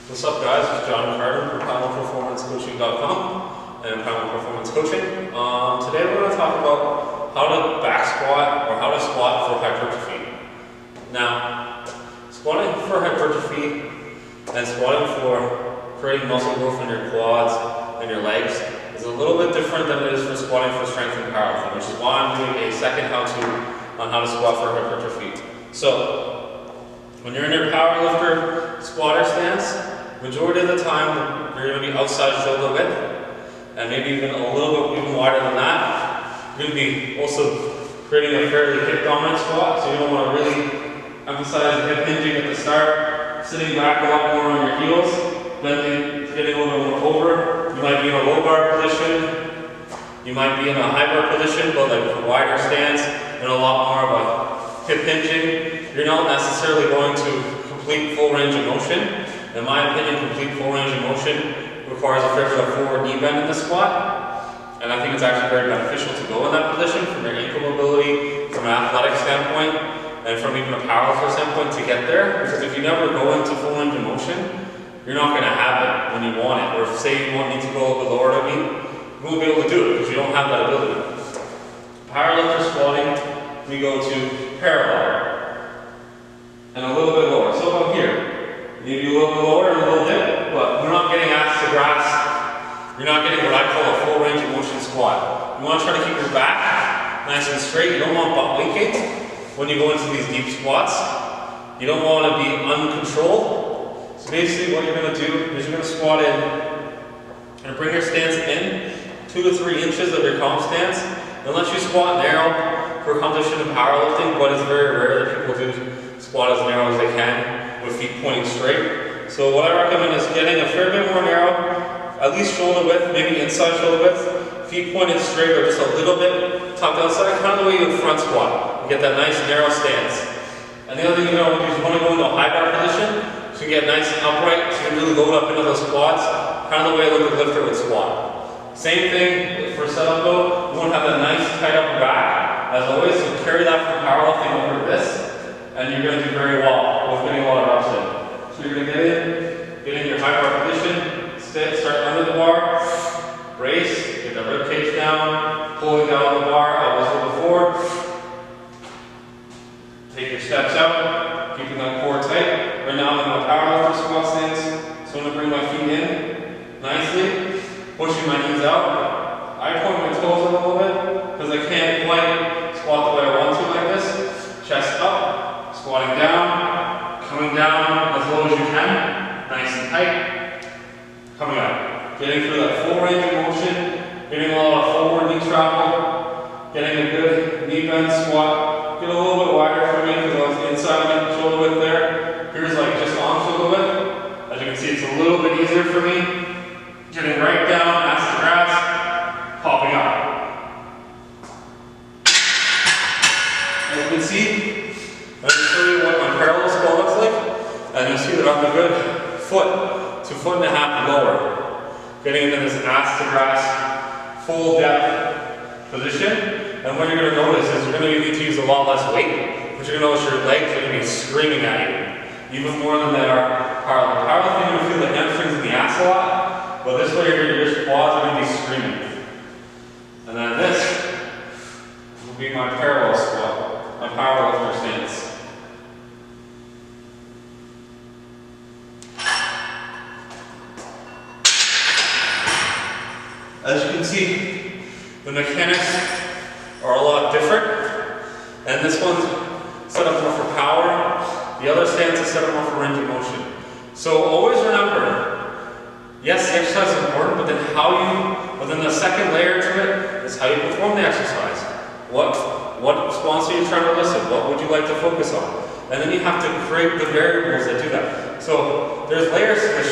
What's up guys, it's John Carter from powerperformancecoaching.com and Power Performance Coaching. Today we're going to talk about how to back squat or how to squat for hypertrophy. Now, squatting for hypertrophy and squatting for creating muscle growth in your quads and your legs is a little bit different than it is for squatting for strength and powerlifting, which is why I'm doing a second how-to on how to squat for hypertrophy. So, when you're in your powerlifter squatter stance, majority of the time you're going to be outside shoulder width, and maybe even a little bit even wider than that. You're going to be also creating a fairly hip dominant squat, so you don't want to really emphasize the hip hinging at the start, sitting back a lot more on your heels, bending, getting a little bit more over. You might be in a low bar position, you might be in a high bar position, but like a wider stance and a lot more of a hip hinging. You're not necessarily going to complete full range of motion. In my opinion, complete full range of motion requires a fair bit of forward knee bend in the squat. And I think it's actually very beneficial to go in that position from your ankle mobility, from an athletic standpoint, and from even a powerlifter standpoint to get there. Because if you never go into full range of motion, you're not going to have it when you want it. Or if say you need to go a little bit lower to me, you won't be able to do it because you don't have that ability. Powerlifter squatting, we go to parallel and a little bit lower. So up here, maybe a little bit lower and a little dip, but we're not getting ass to grass. You're not getting what I call a full range of motion squat. You want to try to keep your back nice and straight. You don't want butt weight gain when you go into these deep squats. You don't want to be uncontrolled. So basically what you're going to do is you're going to squat in and bring your stance in 2 to 3 inches of your comp stance. And let you squat narrow for competition in powerlifting, but it's very rare that people do squat as narrow as they can with feet pointing straight. So what I recommend is getting a fair bit more narrow, at least shoulder width, maybe inside shoulder width, feet pointed straight or just a little bit tucked outside, kind of the way you would front squat. You get that nice narrow stance. And the other thing you want to do is you want to go into a high bar position, so you get nice and upright, so you can really load up into those quads, kind of the way a liquid lifter would squat. Same thing for setup though, you want to have that nice tight upper back, as always, so carry that from powerlifting over to this, and you're going to do very well with getting a lot of reps in. So you're going to get in your high bar position, start under the bar, brace, get that rib cage down, pull it down on the bar, elbows a little forward, take your steps out, keeping that core tight. Right now I'm in my powerlifter squat stance, so I'm going to bring my feet in nicely, pushing my knees out. I point my toes a little bit, because I can't quite squat the way I want to like this. Chest up, squatting down, coming down as low as you can, nice and tight, coming up. Getting through that full range of motion, getting a lot of forward knee travel, getting a good knee bend squat. Get a little bit wider for me because I was inside my shoulder width there. Here's like just on shoulder width. As you can see, it's a little bit easier for me. Getting right down, ass to grass, popping up. As you can see, let me show you what my parallel squat looks like. And you'll see that I'm a good foot to 1.5 feet lower. Getting into this ass to grass, full depth position. And what you're going to notice is you're going to need to use a lot less weight, but you're going to notice your legs are going to be screaming at you, even more than they are powerlifting. Powerlifting, you're going to feel the hamstrings and the ass a lot, but this way your quads are going to be screaming. And then this will be my parallel squat, my powerlifter stance. As you can see, the mechanics are a lot different, and this one's set up more for power, the other stance is set up more for range of motion. So always remember, yes, the exercise is important, but then the second layer to it is how you perform the exercise. What response are you trying to elicit? What would you like to focus on? And then you have to create the variables that do that. So there's layers to this